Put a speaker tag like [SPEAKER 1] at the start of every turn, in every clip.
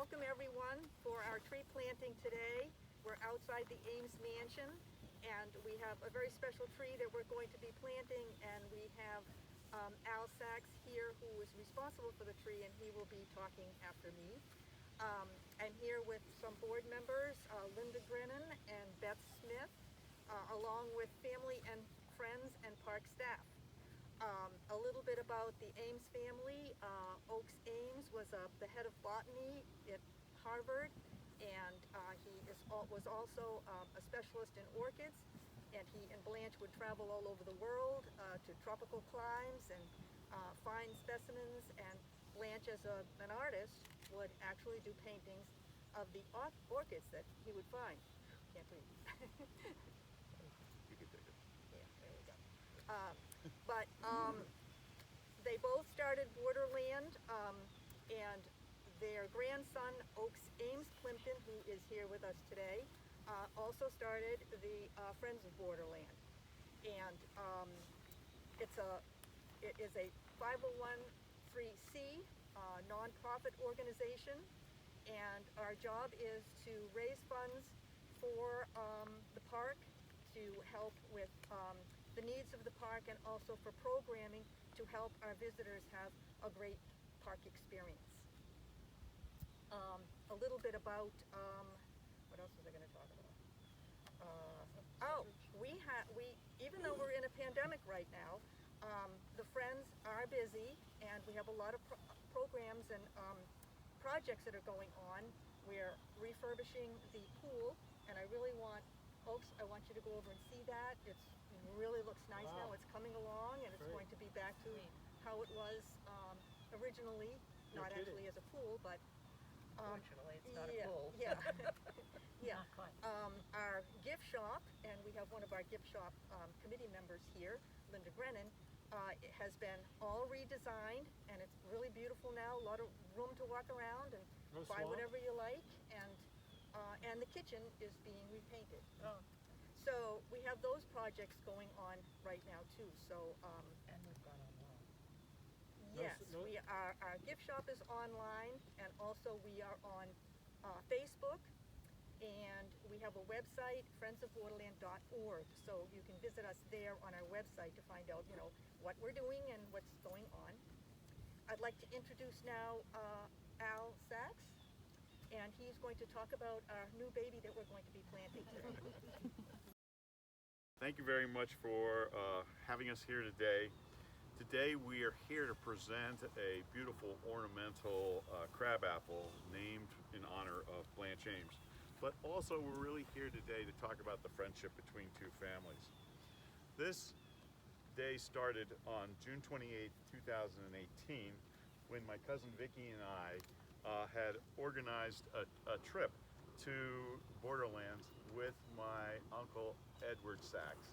[SPEAKER 1] welcome everyone for our tree planting today. We're outside the Ames Mansion, and we have a very special tree that we're going to be planting, and we have Al Sachs here, who is responsible for the tree, and he will be talking after me. I'm here with some board members, Linda Grennan and Beth Smith, along with family and friends and park staff. A little bit about the Ames family. Oakes Ames was the head of botany at Harvard, and was also a specialist in orchids, and he and Blanche would travel all over the world to tropical climes and find specimens, and Blanche, as an artist, would actually do paintings of the orchids that he would find. Can't breathe.
[SPEAKER 2] You can take it.
[SPEAKER 1] Yeah, there we go. But they both started Borderland, and their grandson, Oakes Ames Plimpton, who is here with us today, also started the Friends of Borderland. And it is a 501(c) nonprofit organization, and our job is to raise funds for the park, to help with the needs of the park, and also for programming to help our visitors have a great park experience. A little bit about, what else was I going to talk about? Even though we're in a pandemic right now, the Friends are busy, and we have a lot of programs and projects that are going on. We're refurbishing the pool, and I really want, folks, I want you to go over and see that. It really looks nice now. It's coming along, and it's going to be back to how it was originally, not actually as a pool, but
[SPEAKER 3] fortunately, it's not a pool.
[SPEAKER 1] Yeah. Yeah.
[SPEAKER 3] Not quite.
[SPEAKER 1] Our gift shop, and we have one of our gift shop committee members here, Linda Grennan, it has been all redesigned, and it's really beautiful now. A lot of room to walk around and buy whatever you like, and the kitchen is being repainted.
[SPEAKER 3] Oh.
[SPEAKER 1] So we have those projects going on right now too. So
[SPEAKER 3] And we've gone online.
[SPEAKER 1] yes, we are. Our gift shop is online, and also we are on Facebook, and we have a website, friendsofborderland.org. So you can visit us there on our website to find out, what we're doing and what's going on. I'd like to introduce now Al Sachs, and he's going to talk about our new baby that we're going to be planting today.
[SPEAKER 2] Thank you very much for having us here today. Today we are here to present a beautiful ornamental crabapple named in honor of Blanche Ames. But also we're really here today to talk about the friendship between two families. This day started on June 28, 2018, when my cousin Vicki and I had organized a trip to Borderlands with my uncle Edward Sachs.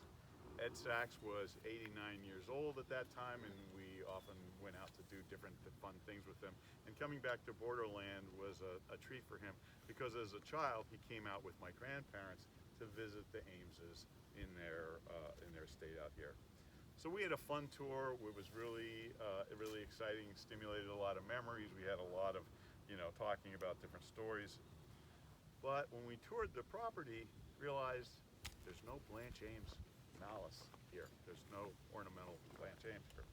[SPEAKER 2] Ed Sachs was 89 years old at that time, and we often went out to do different fun things with him. And coming back to Borderland was a treat for him, because as a child he came out with my grandparents to visit the Ameses in their estate out here. So we had a fun tour. It was really exciting, stimulated a lot of memories. We had a lot of talking about different stories. But when we toured the property, realized there's no Blanche Ames malice here. There's no ornamental Blanche Ames here.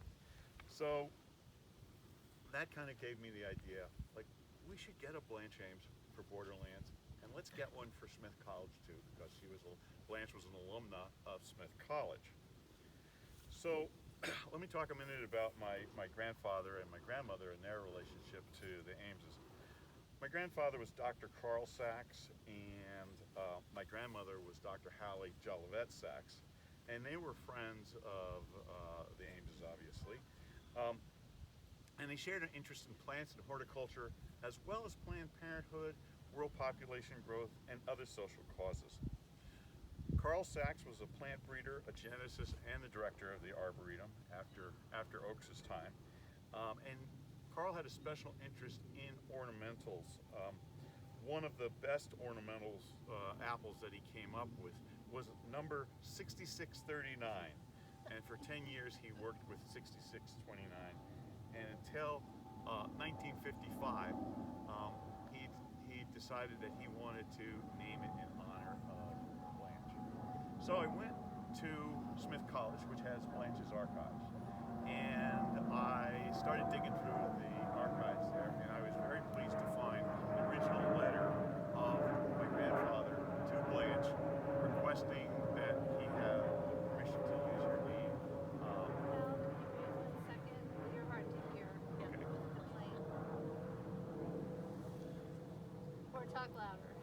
[SPEAKER 2] So that kind of gave me the idea, like, we should get a Blanche Ames for Borderlands, and let's get one for Smith College too, because Blanche was an alumna of Smith College. So let me talk a minute about my grandfather and my grandmother and their relationship to the Ameses. My grandfather was Dr. Carl Sachs, and my grandmother was Dr. Hallie Jolivet Sachs, and they were friends of the Ameses, obviously. And they shared an interest in plants and horticulture, as well as Planned Parenthood, world population growth, and other social causes. Carl Sachs was a plant breeder, a geneticist, and the director of the Arboretum after Oakes' time. And Carl had a special interest in ornamentals. One of the best ornamentals apples that he came up with was number 6639. And for 10 years he worked with 6629. And until 1955, he decided that he wanted to name it in honor of Blanche. So I went to Smith College, which has Blanche's archives, and I started digging through the archives there, and I was very pleased to find the original letter of my grandfather to Blanche requesting that he have permission to use her name.
[SPEAKER 4] Al, can you wait 1 second? You're hard to hear.
[SPEAKER 2] Okay.
[SPEAKER 4] With the plane. Or talk louder.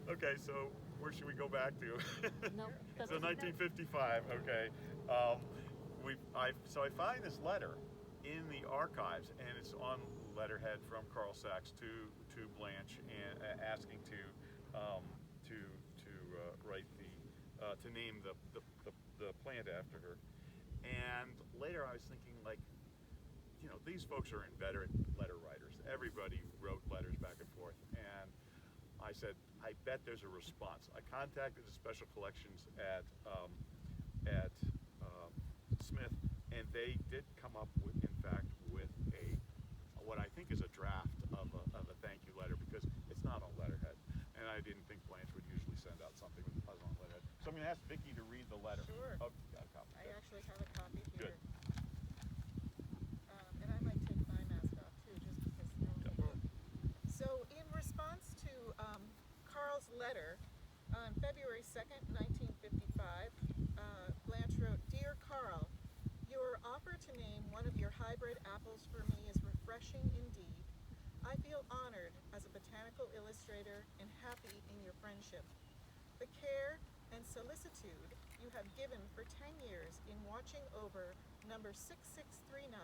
[SPEAKER 2] Okay, so where should we go back to?
[SPEAKER 4] Nope.
[SPEAKER 2] So 1955. Okay. So I find this letter in the archives, and it's on letterhead from Carl Sachs to Blanche, and asking to write to name the plant after her. And later I was thinking, like, you know, these folks are inveterate letter writers. Everybody wrote letters back and forth, and I said, I bet there's a response. I contacted the special collections at Smith, and they did come up with, in fact, with what I think is a draft of a thank you letter, because it's not on letterhead, and I didn't think Blanche would usually send out something with us on letterhead. So I'm going to ask Vicki to read the letter.
[SPEAKER 3] Sure.
[SPEAKER 2] Oh, you got a copy.
[SPEAKER 3] I actually have a copy here.
[SPEAKER 2] Good.
[SPEAKER 3] And I might take my mask off too, just because. So in response to Carl's letter on February 2nd, 1955, Blanche wrote, "Dear Carl, your offer to name one of your hybrid apples for me is refreshing indeed. I feel honored as a botanical illustrator and happy in your friendship. The care and solicitude you have given for 10 years in watching over number 6639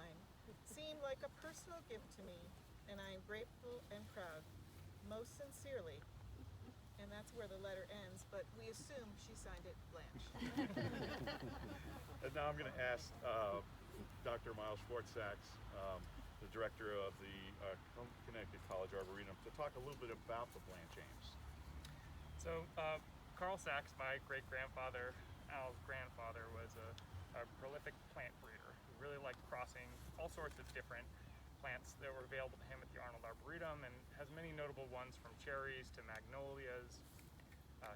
[SPEAKER 3] seem like a personal gift to me, and I am grateful and proud. Most sincerely." And that's where the letter ends, but we assume she signed it Blanche.
[SPEAKER 2] And now I'm going to ask Dr. Miles Schwartz-Sachs, the director of the Connecticut College Arboretum, to talk a little bit about the Blanche Ames.
[SPEAKER 5] So Carl Sachs, my great-grandfather, Al's grandfather, was a prolific plant breeder who really liked crossing all sorts of different plants that were available to him at the Arnold Arboretum, and has many notable ones from cherries to magnolias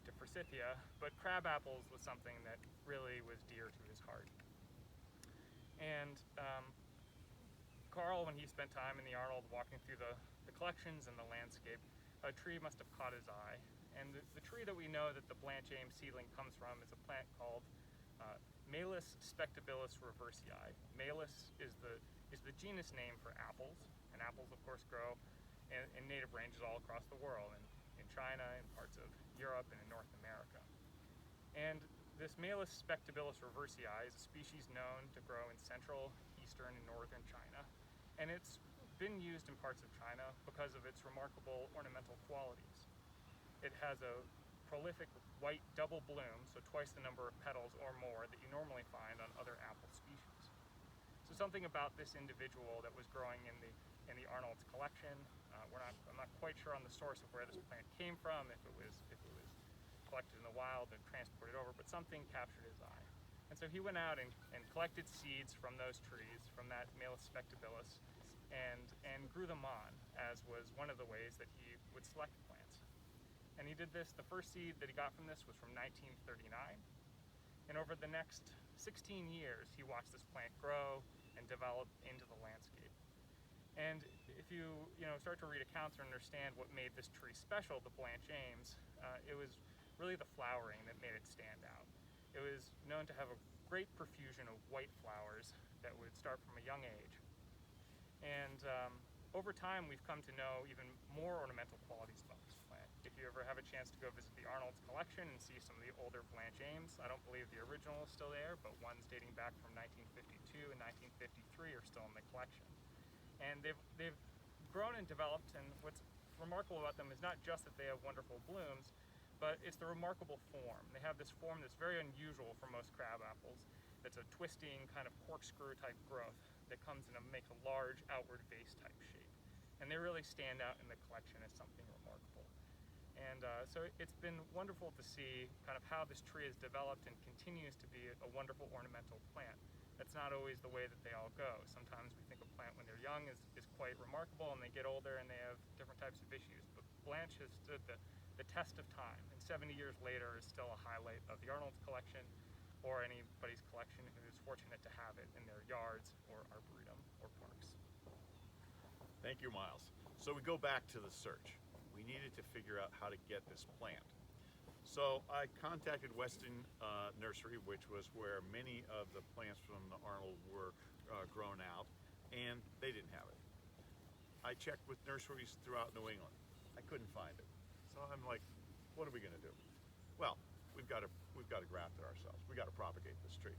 [SPEAKER 5] to forsythia, but crab apples was something that really was dear to his heart. And Carl, when he spent time in the Arnold walking through the collections and the landscape, a tree must have caught his eye. And the tree that we know that the Blanche Ames seedling comes from is a plant called Malus spectabilis reversii. Malus is the genus name for apples, and apples of course grow in native ranges all across the world, in China, in parts of Europe, and in North America. And this Malus spectabilis reversii is a species known to grow in central, eastern, and northern China, and it's been used in parts of China because of its remarkable ornamental qualities. It has a prolific white double bloom, so twice the number of petals or more that you normally find on other apple species. So something about this individual that was growing in the Arnold's collection, I'm not quite sure on the source of where this plant came from, if it was collected in the wild and transported over, but something captured his eye. And so he went out and collected seeds from those trees, from that Malus spectabilis, and grew them on, as was one of the ways that he would select plants. And he did this, the first seed that he got from this was from 1939. And over the next 16 years, he watched this plant grow and develop into the landscape. And if you start to read accounts or understand what made this tree special, the Blanche Ames, it was really the flowering that made it stand out. It was known to have a great profusion of white flowers that would start from a young age. And over time, we've come to know even more ornamental qualities about this plant. If you ever have a chance to go visit the Arnold's collection and see some of the older Blanche Ames, I don't believe the original is still there, but ones dating back from 1952 and 1953 are still in the collection. And they've grown and developed, and what's remarkable about them is not just that they have wonderful blooms, but it's the remarkable form. They have this form that's very unusual for most crab apples. It's a twisting kind of corkscrew type growth that comes in make a large outward vase type shape. And they really stand out in the collection as something remarkable. And so it's been wonderful to see kind of how this tree has developed and continues to be a wonderful ornamental plant. that's not always the way that they all go. Sometimes we think a plant when they're young is quite remarkable, and they get older and they have different types of issues. But Blanche has stood the test of time, and 70 years later is still a highlight of the Arnold's collection, or anybody's collection who is fortunate to have it in their yards or arboretum or parks.
[SPEAKER 2] Thank you, Miles. So we go back to the search. We needed to figure out how to get this plant. So I contacted Weston Nursery, which was where many of the plants from the Arnold were grown out, and they didn't have it. I checked with nurseries throughout New England. I couldn't find it. So I'm like, what are we going to do? Well, we've got to graft it ourselves. We got to propagate this tree.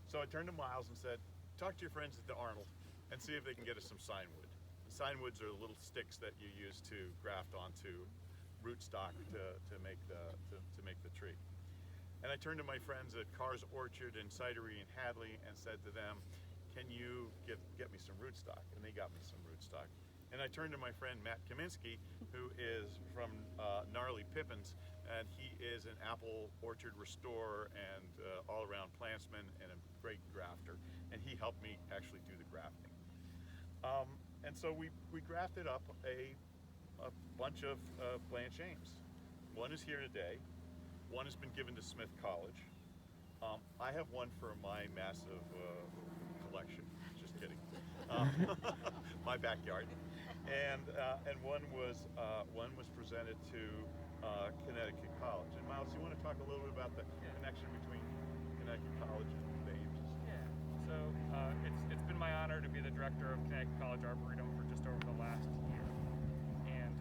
[SPEAKER 2] So I turned to Miles and said, talk to your friends at the Arnold and see if they can get us some signwood. Signwoods are little sticks that you use to graft onto rootstock to make the tree. And I turned to my friends at Carr's Orchard and Cidery in Hadley and said to them, can you get me some rootstock? And they got me some rootstock. And I turned to my friend Matt Kaminsky, who is from Gnarly Pippins, and he is an apple orchard restorer and all-around plantsman and a great grafter. And he helped me actually do the grafting. And so we grafted up a bunch of Blanche Ames. One is here today. One has been given to Smith College. I have one for my massive collection. Just kidding. My backyard. And one was presented to Connecticut College. And Miles, you want to talk a little bit about the connection between Connecticut College and the Ames?
[SPEAKER 5] Yeah. So it's been my honor to be the director of Connecticut College Arboretum for just over the last year. And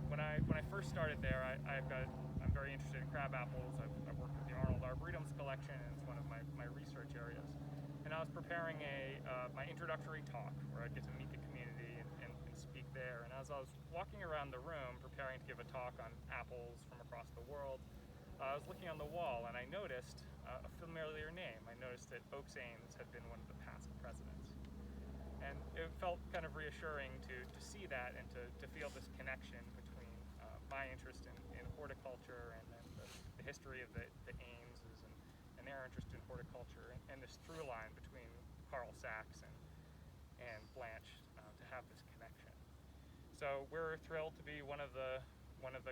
[SPEAKER 5] when I first started there, I'm very interested in crab apples. I've worked with the Arnold Arboretum's collection, and it's one of my research areas. And I was preparing my introductory talk where I'd get to meet the community and speak there. And as I was walking around the room preparing to give a talk on apples from across the world, I was looking on the wall and I noticed a familiar name. I noticed that Oaks Ames had been one of the past presidents. And it felt kind of reassuring to see that and to feel this connection between my interest in horticulture and then the history of the Ameses and their interest in horticulture and this through line between Carl Sachs and Blanche to have this connection. So we're thrilled to be one of the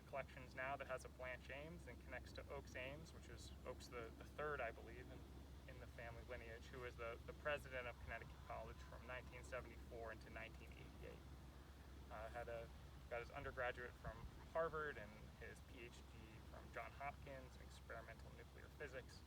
[SPEAKER 5] collections now that has a Blanche Ames and connects to Oaks Ames, which is Oaks the third, I believe, in the family lineage, who was the president of Connecticut College from 1974 into 1988. Got his undergraduate from Harvard and his PhD from Johns Hopkins in experimental nuclear physics.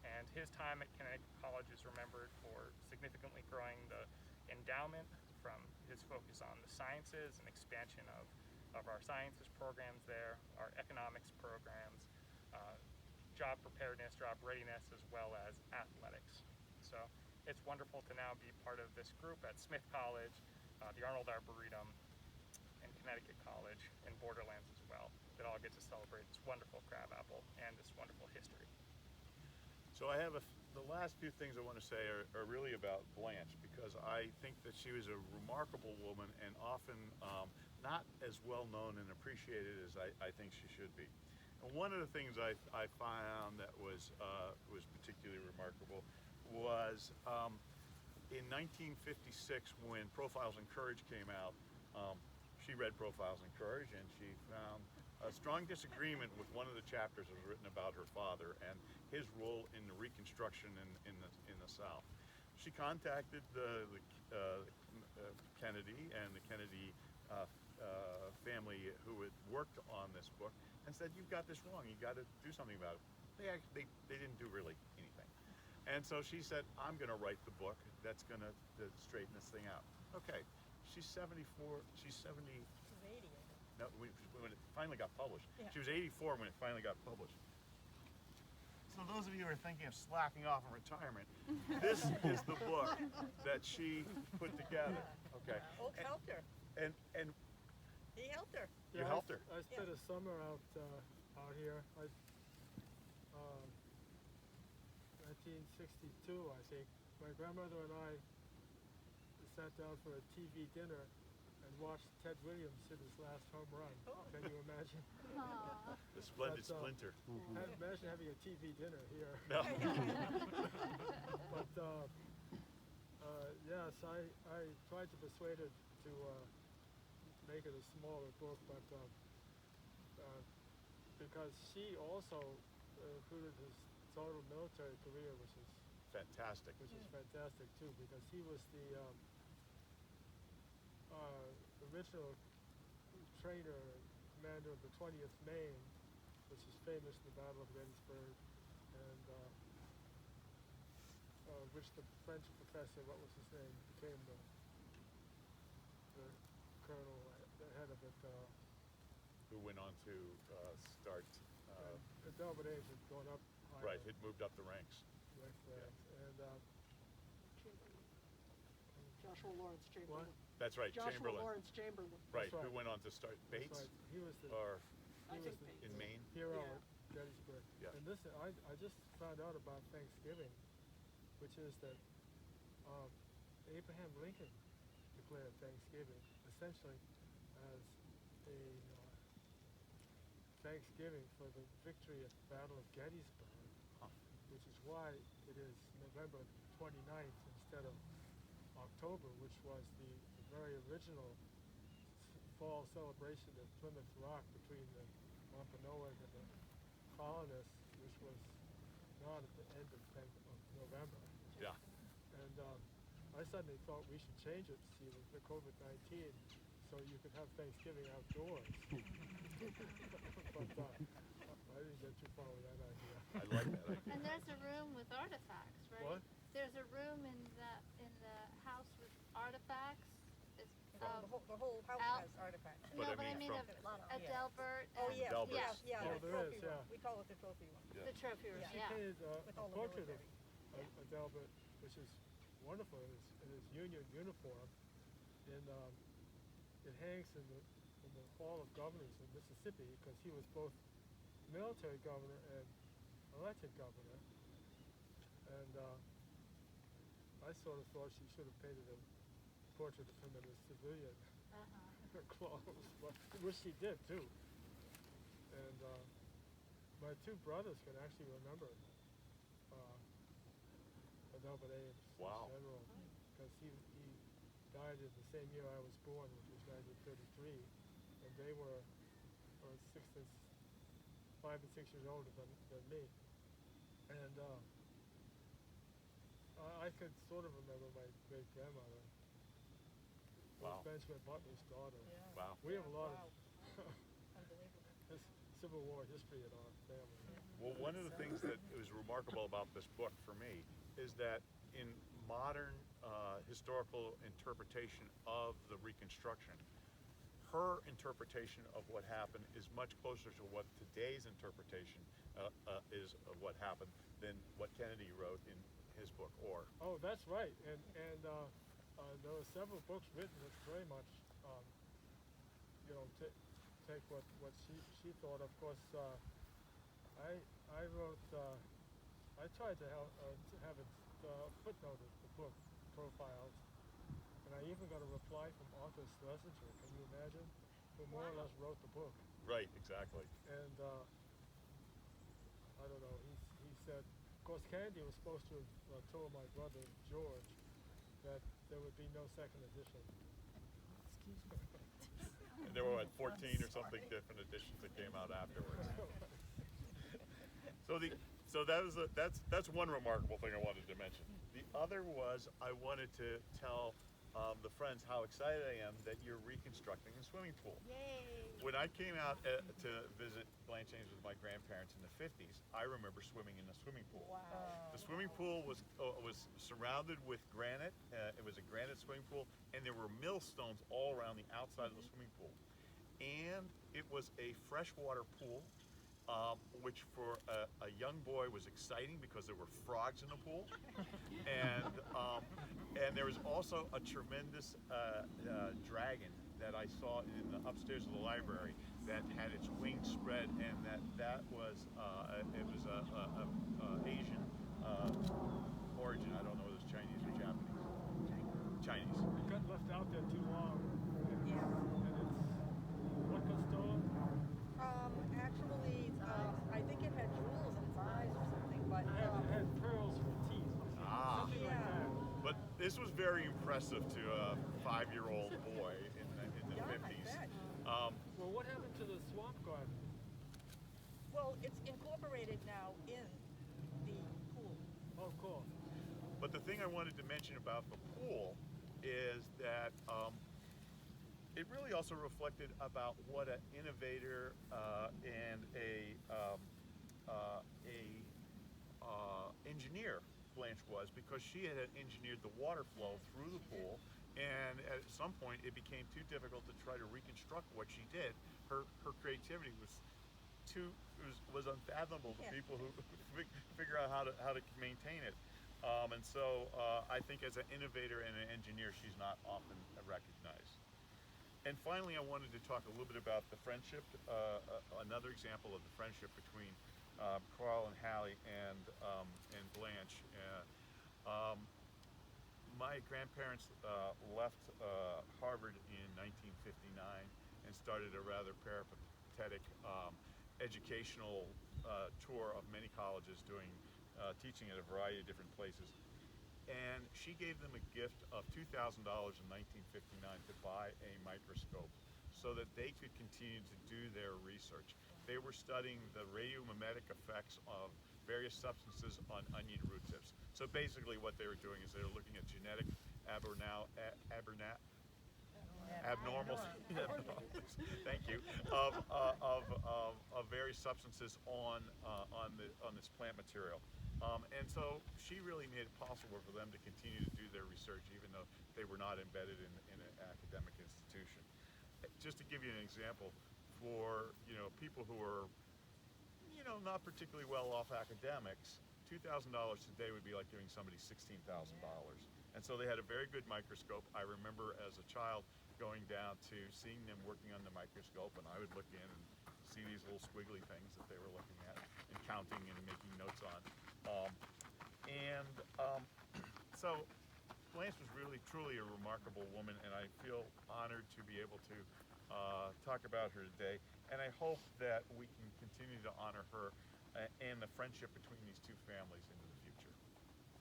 [SPEAKER 5] And his time at Connecticut College is remembered for significantly growing the endowment from his focus on the sciences and expansion of our sciences programs there, our economics programs, job preparedness, job readiness, as well as athletics. So it's wonderful to now be part of this group at Smith College, the Arnold Arboretum, and Connecticut College, and Borderlands as well, that all get to celebrate this wonderful crabapple and this wonderful history.
[SPEAKER 2] So I have the last few things I want to say are really about Blanche, because I think that she was a remarkable woman and often not as well known and appreciated as I think she should be. And one of the things I found that was particularly remarkable was in 1956 when Profiles in Courage came out. She read Profiles in Courage and she found a strong disagreement with one of the chapters that was written about her father and his role in the Reconstruction in the South. She contacted the Kennedy and the Kennedy family who had worked on this book and said, "You've got this wrong. You got to do something about it." They didn't do really anything, and so she said, "I'm going to write the book that's going to straighten this thing out." Okay, she's 74. She's 70.
[SPEAKER 3] She's 80.
[SPEAKER 2] No, when it finally got published.
[SPEAKER 3] Yeah.
[SPEAKER 2] She was 84 when it finally got published. So those of you who are thinking of slacking off in retirement, this is the book that she put together. Okay.
[SPEAKER 3] Oak helped her.
[SPEAKER 2] And
[SPEAKER 3] He helped her.
[SPEAKER 2] you helped her.
[SPEAKER 6] I spent a summer out here. 1962, I think. My grandmother and I sat down for a TV dinner and watched Ted Williams hit his last home run. Can you imagine?
[SPEAKER 4] Aw.
[SPEAKER 2] The splendid
[SPEAKER 6] But,
[SPEAKER 2] splinter.
[SPEAKER 6] Imagine having a TV dinner here.
[SPEAKER 2] No.
[SPEAKER 6] But Yes, I tried to persuade her to make it a smaller book, but because she also included his total military career, which is
[SPEAKER 2] Fantastic.
[SPEAKER 6] fantastic too, because he was the original trainer and commander of the 20th Maine, which is famous in the Battle of Gettysburg, and which the French professor, what was his name, became the colonel, the head of it.
[SPEAKER 2] Who went on to start,
[SPEAKER 6] Blanche Ames had gone up higher.
[SPEAKER 2] right, had moved up the ranks.
[SPEAKER 6] Right, and
[SPEAKER 7] Joshua Lawrence Chamberlain.
[SPEAKER 2] That's right,
[SPEAKER 7] Joshua
[SPEAKER 2] Chamberlain.
[SPEAKER 7] Lawrence Chamberlain.
[SPEAKER 2] Right,
[SPEAKER 6] That's
[SPEAKER 2] who
[SPEAKER 6] right.
[SPEAKER 2] went on to start
[SPEAKER 6] that's
[SPEAKER 2] Bates
[SPEAKER 6] right. He was the
[SPEAKER 2] or
[SPEAKER 7] I
[SPEAKER 6] he
[SPEAKER 7] think
[SPEAKER 6] was the
[SPEAKER 7] Bates.
[SPEAKER 2] in Maine.
[SPEAKER 6] hero
[SPEAKER 7] Yeah.
[SPEAKER 6] at Gettysburg.
[SPEAKER 2] Yeah.
[SPEAKER 6] And this, I just found out about Thanksgiving, which is that Abraham Lincoln declared Thanksgiving essentially as a Thanksgiving for the victory at the Battle of Gettysburg,
[SPEAKER 2] Huh.
[SPEAKER 6] which is why it is November 29th instead of October, which was the very original fall celebration at Plymouth Rock between the Wampanoag and the colonists, which was not at the end of November.
[SPEAKER 2] Yeah.
[SPEAKER 6] And I suddenly thought we should change it, see, with the COVID-19, so you could have Thanksgiving outdoors. But I didn't get too far with that idea.
[SPEAKER 2] I like that idea.
[SPEAKER 4] And there's a room with artifacts, right?
[SPEAKER 6] What?
[SPEAKER 4] There's a room in the house with artifacts. It's,
[SPEAKER 1] The whole house
[SPEAKER 4] Out-
[SPEAKER 1] has artifacts.
[SPEAKER 2] But
[SPEAKER 4] no,
[SPEAKER 2] I
[SPEAKER 4] but I
[SPEAKER 2] mean
[SPEAKER 4] mean
[SPEAKER 2] from-
[SPEAKER 4] a Delbert.
[SPEAKER 1] Oh,
[SPEAKER 4] and-
[SPEAKER 1] yes,
[SPEAKER 2] Delberts.
[SPEAKER 1] yes, yeah,
[SPEAKER 6] Oh,
[SPEAKER 1] the
[SPEAKER 6] there
[SPEAKER 1] trophy
[SPEAKER 6] is,
[SPEAKER 1] room.
[SPEAKER 6] yeah.
[SPEAKER 1] We call it the trophy room.
[SPEAKER 2] Yeah.
[SPEAKER 4] The trophy room.
[SPEAKER 6] She
[SPEAKER 4] Yeah.
[SPEAKER 6] painted
[SPEAKER 1] With
[SPEAKER 6] a
[SPEAKER 1] all the
[SPEAKER 6] portrait of
[SPEAKER 1] military.
[SPEAKER 6] Delbert, which is wonderful in his Union uniform. It hangs in the Hall of Governors in Mississippi because he was both military governor and elected governor. And I sort of thought she should have painted a portrait of him in his civilian
[SPEAKER 4] Uh-huh.
[SPEAKER 6] clothes, but which she did too. And my two brothers can actually remember Delbert Ames,
[SPEAKER 2] Wow.
[SPEAKER 6] the general, because he died in the same year I was born, which was 1933, and they were 5 and 6 years older than me. And I could sort of remember my great grandmother,
[SPEAKER 2] Wow.
[SPEAKER 6] Benjamin Butler's daughter.
[SPEAKER 1] Yeah.
[SPEAKER 2] Wow.
[SPEAKER 6] We have a lot
[SPEAKER 1] Wow.
[SPEAKER 6] of
[SPEAKER 1] Unbelievable.
[SPEAKER 6] Civil War history in our family.
[SPEAKER 2] Well, one of the things that was remarkable about this book for me is that in modern historical interpretation of the Reconstruction, her interpretation of what happened is much closer to what today's interpretation is of what happened than what Kennedy wrote in his book. Or
[SPEAKER 6] Oh, that's right. And there were several books written that very much, take what she thought. Of course, I wrote. I tried to have it footnoted the book profiles, and I even got a reply from Arthur Schlesinger. Can you imagine? Who more or less wrote the book.
[SPEAKER 2] right, exactly.
[SPEAKER 6] And I don't know. He said, of course, Kennedy was supposed to have told my brother George that there would be no second edition.
[SPEAKER 2] And there were 14 or something different editions that came out afterwards. So that's one remarkable thing I wanted to mention. The other was I wanted to tell the friends how excited I am that you're reconstructing a swimming pool.
[SPEAKER 1] Yay!
[SPEAKER 2] When I came out to visit Blanche Ames with my grandparents in the 50s, I remember swimming in a swimming pool.
[SPEAKER 1] Wow.
[SPEAKER 2] The swimming pool was surrounded with granite. It was a granite swimming pool, and there were millstones all around the outside of the swimming pool. And it was a freshwater pool, which for a young boy was exciting because there were frogs in the pool, and there was also a tremendous dragon that I saw in the upstairs of the library that had its wings spread, and that was it was a Asian origin. I don't know whether it was Chinese or Japanese. Chinese.
[SPEAKER 6] It got left out there too long.
[SPEAKER 1] Yeah.
[SPEAKER 6] And it's what got stolen?
[SPEAKER 1] Actually, I think it had jewels in its eyes or something, but
[SPEAKER 6] It had pearls for teeth.
[SPEAKER 2] Ah.
[SPEAKER 6] Something like
[SPEAKER 1] Yeah.
[SPEAKER 6] that.
[SPEAKER 2] But this was very impressive to a 5-year-old boy in the
[SPEAKER 1] Yeah, I
[SPEAKER 2] 50s.
[SPEAKER 1] bet.
[SPEAKER 6] Well, what happened to the swamp garden?
[SPEAKER 1] Well, it's incorporated now in the pool.
[SPEAKER 6] Oh, cool.
[SPEAKER 2] But the thing I wanted to mention about the pool is that it really also reflected about what an innovator and a engineer Blanche was, because she had engineered the water flow through the pool, and at some point it became too difficult to try to reconstruct what she did. Her creativity was unfathomable to
[SPEAKER 1] Yeah.
[SPEAKER 2] people who figure out how to maintain it. And so I think as an innovator and an engineer, she's not often recognized. And finally, I wanted to talk a little bit about the friendship, another example of the friendship between Carl and Hallie and Blanche. My grandparents left Harvard in 1959 and started a rather peripatetic educational tour of many colleges, doing teaching at a variety of different places. And she gave them a gift of $2,000 in 1959 to buy a microscope so that they could continue to do their research. They were studying the radiomimetic effects of various substances on onion root tips. So basically what they were doing is they were looking at genetic abnormals, thank you, of various substances on this plant material. And so she really made it possible for them to continue to do their research even though they were not embedded in an academic institution. Just to give you an example, for people who are not particularly well off academics, $2,000 today would be like giving somebody $16,000. And so they had a very good microscope. I remember as a child going down to seeing them working on the microscope, and I would look in and see these little squiggly things that they were looking at and counting and making notes on. So Blanche was really, truly a remarkable woman, and I feel honored to be able to talk about her today. And I hope that we can continue to honor her and the friendship between these two families into the future.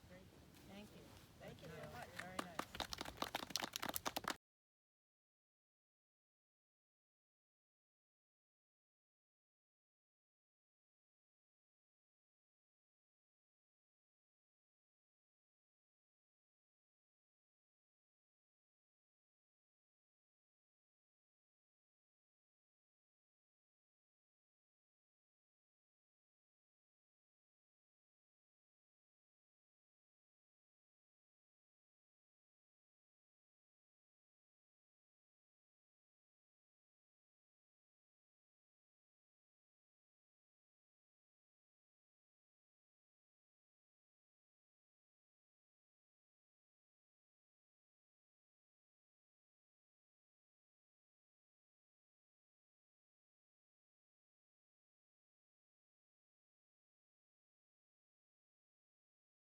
[SPEAKER 3] Great. Thank you. Thank you very much. Very nice.